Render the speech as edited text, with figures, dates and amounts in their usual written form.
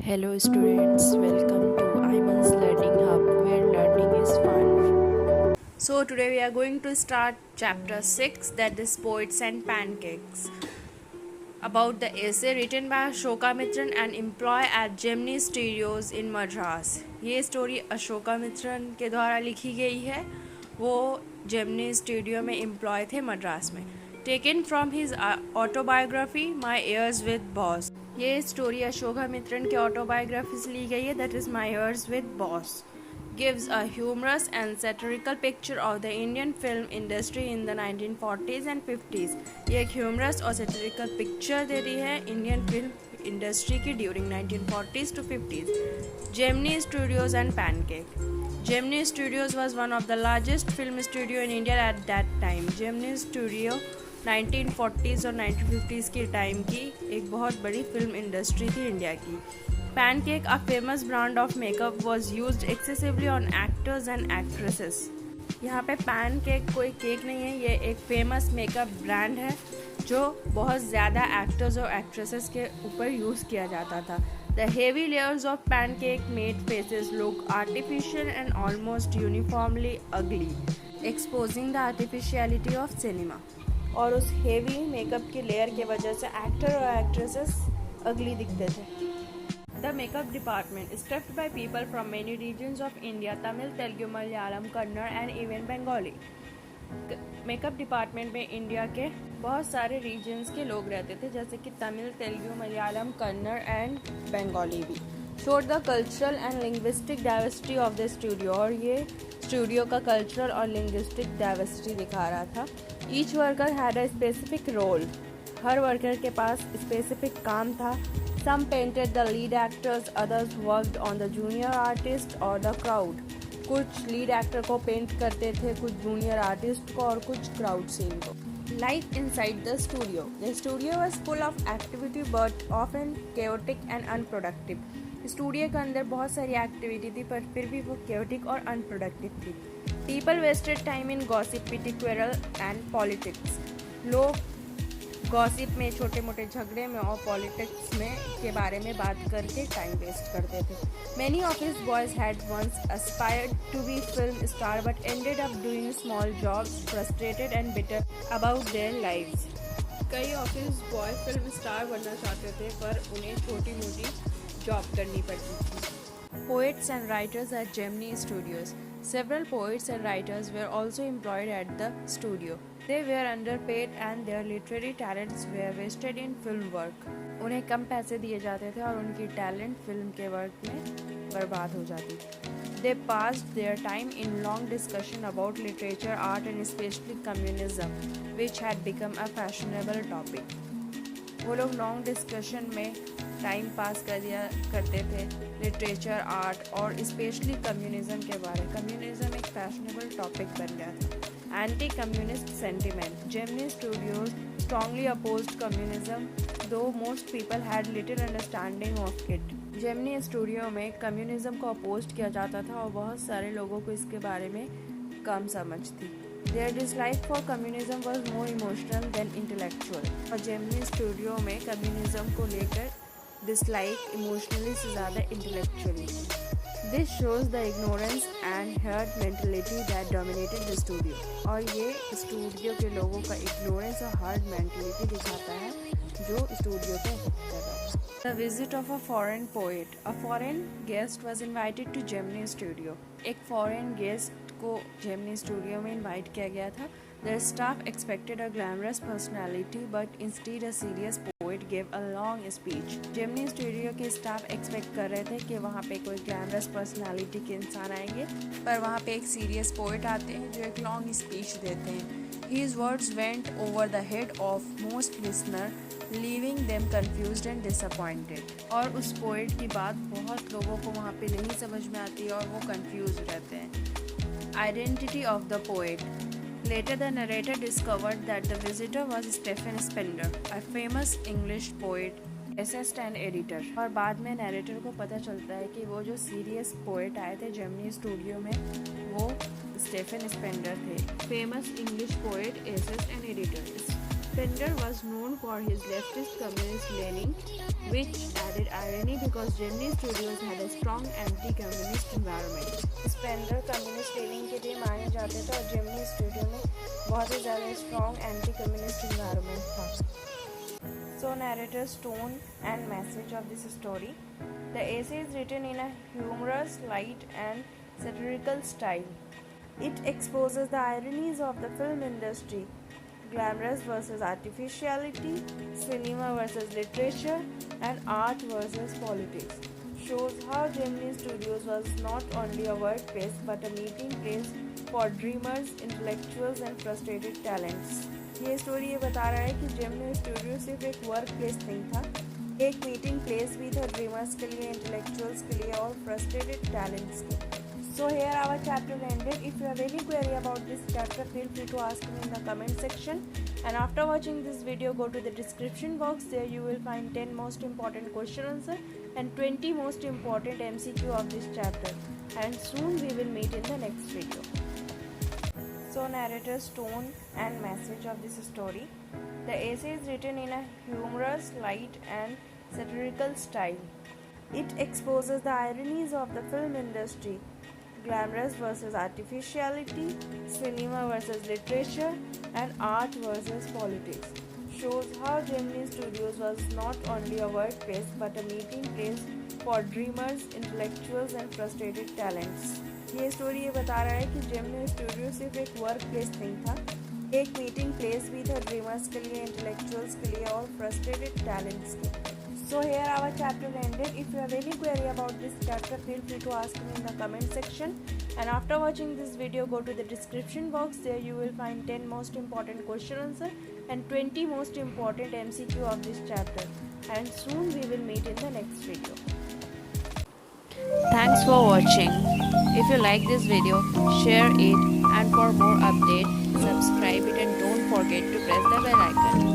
Hello students, welcome to Iman's Learning Hub where learning is fun. So today we are going to start chapter 6, that is Poets and Pancakes, about the essay written by Ashoka Mitran, an employee at Gemini Studios in Madras. ये story Ashoka Mitran के द्वारा लिखी गई है। वो Gemini studio में employ थे मद्रास में। Taken from his autobiography my years with boss. ये स्टोरी अशोका मित्रन के ऑटोबायोग्राफी से ली गई है, that is my years with boss. Gives a humorous and satirical picture of the Indian film industry in the 1940s and 50s. ये एक humorous और satirical picture दे रही है Indian film industry की during 1940s to 50s. Gemini Studios and Pancake. Gemini Studios was one of the largest film studio in India at that time. Gemini Studio 1940s और 1950s के time की एक बहुत बड़ी film industry थी India की. Pancake, a famous brand of makeup, was used excessively on actors and actresses. यहाँ पे pancake कोई केक नहीं है, ये एक फेमस मेकअप ब्रांड है जो बहुत ज़्यादा एक्टर्स और एक्ट्रेसेस के ऊपर यूज़ किया जाता था. The heavy layers of pancake made faces look artificial and almost uniformly ugly, exposing the artificiality of cinema. और उस हेवी मेकअप की लेयर की वजह से एक्टर और एक्ट्रेसेस अगली दिखते थे. The makeup department, staffed by people from many regions of India, Tamil, Telugu, Malayalam, Kannada and even Bengali. Makeup department में इंडिया के बहुत सारे रीजन्स के लोग रहते थे, जैसे कि तमिल, तेलुगु, मलयालम, कन्नड़ एंड बंगाली भी. Showed the cultural and linguistic diversity of the studio, और ये स्टूडियो का कल्चरल और लिंग्विस्टिक डाइवर्सिटी दिखा रहा था. Each worker had a specific role, हर वर्कर के पास स्पेसिफिक काम था. Some painted the lead actors, others worked on the junior artist or the crowd. कुछ लीड एक्टर को पेंट करते थे, कुछ जूनियर आर्टिस्ट को और कुछ क्राउड सीन को. Life inside the studio. The studio was full of activity but often chaotic and unproductive. Studio के अंदर बहुत सारी एक्टिविटी थी पर फिर भी वो chaotic और unproductive थी. People wasted time in gossip, petty quarrel and politics. लोग गॉसिप में, छोटे मोटे झगड़े में और पॉलिटिक्स में के बारे में बात करके टाइम वेस्ट करते थे. Many office boys had once aspired to be film star but ended up doing small jobs, frustrated and bitter about their lives. कई ऑफिस बॉय फिल्म स्टार बनना चाहते थे पर उन्हें छोटी मोटी जॉब करनी पड़ती थी. Poets and writers at Gemini Studios. Several poets and writers were also employed at the studio. They were underpaid and their literary talents were wasted in film work. उन्हें कम पैसे दिए जाते थे और उनकी टैलेंट फिल्म के वर्क में बर्बाद हो जाती थी. They passed their time in long discussion about literature, art and especially communism, which had become a fashionable topic. वो लोग लॉन्ग डिस्कशन में टाइम पास करते थे लिटरेचर, आर्ट और स्पेशली कम्युनिज्म के बारे. कम्युनिज्म एक फैशनेबल टॉपिक बन गया था. Anti communist sentiment. Gemini studios strongly opposed communism, though most people had little understanding of it. Gemini studio में कम्युनिज्म को अपोज किया जाता था और बहुत सारे लोगों को इसके बारे में कम समझ थी. Their dislike for communism was more emotional than intellectual. और जेमिनी स्टूडियो में कम्युनिज्म को लेकर डिसलाइक इमोशनली से ज़्यादा intellectually. This shows the ignorance and herd mentality that dominated the studio. और ये स्टूडियो के लोगों का ignorance और herd mentality दिखाता है जो स्टूडियो को affect कर रहा है. The visit of a foreign poet. A foreign guest was invited to Gemini Studio. एक foreign guest को जेमिनी स्टूडियो में इनवाइट किया गया था. The staff expected a glamorous personality, but instead a serious poet gave a long speech. Gemini studio के staff expect कर रहे थे कि वहाँ पे कोई ग्लैमरस पर्सनालिटी के इंसान आएंगे, पर वहाँ पे एक सीरियस पोएट आते हैं जो एक लॉन्ग स्पीच देते हैं. His words went over the head of most listener, leaving them confused and disappointed. और उस पोएट की बात बहुत लोगों को वहाँ पे नहीं समझ में आती और वो कंफ्यूज रहते हैं. Identity of the poet. Later the narrator discovered that the visitor was Stephen Spender, a famous English poet, essayist and editor. और बाद में नरेटर को पता चलता है कि वो जो सीरियस पोएट आए थे जेमिनी स्टूडियो में वो स्टेफन स्पेंडर थे, famous English poet, essayist and editor. Spender was known for his leftist communist leaning, which added irony because Gemini Studios had a strong anti-communist environment. Spender communist leaning के लिए माने जाते थे और Gemini Studio में बहुत ही ज़्यादा strong anti-communist environment था. So narrator's tone and message of this story. The essay is written in a humorous, light and satirical style. It exposes the ironies of the film industry, glamorous versus artificiality, cinema versus literature, and art versus politics. Shows how Gemini Studios was not only a workplace but a meeting place for dreamers, intellectuals, and frustrated talents. ये story ये बता रहा है कि Gemini studio सिर्फ एक work place नहीं था, एक मीटिंग प्लेस भी था ड्रीमर्स के लिए, इंटेलेक्चुअल्स के लिए और फ्रस्ट्रेटेड टैलेंट्स के. So here our chapter ended. If you have any query about this chapter, feel free to ask me in the comment section. And after watching this video, go to the description box. There you will find 10 most important question answer and 20 most important MCQ of this chapter. And soon we will meet in the next video. So narrator's tone and message of this story. The essay is written in a humorous, light and satirical style. It exposes the ironies of the film industry, glamorous versus artificiality, cinema versus literature, and art versus politics. Shows how Gemini Studios was not only a workplace but a meeting place for dreamers, intellectuals, and frustrated talents. ये story ये बता रहा है कि Gemini studio सिर्फ एक work place नहीं था, एक मीटिंग प्लेस भी था ड्रीमर्स के लिए, इंटेलेक्चुअल्स के लिए और फ्रस्ट्रेटेड टैलेंट्स के. So here our chapter ended. If you have any query about this chapter, feel free to ask me in the comment section. And after watching this video, go to the description box. There you will find 10 most important question answer and 20 most important MCQ of this chapter. And soon we will meet in the next video. Thanks for watching. If you like this video, share it, and for more updates, subscribe it and don't forget to press the bell icon.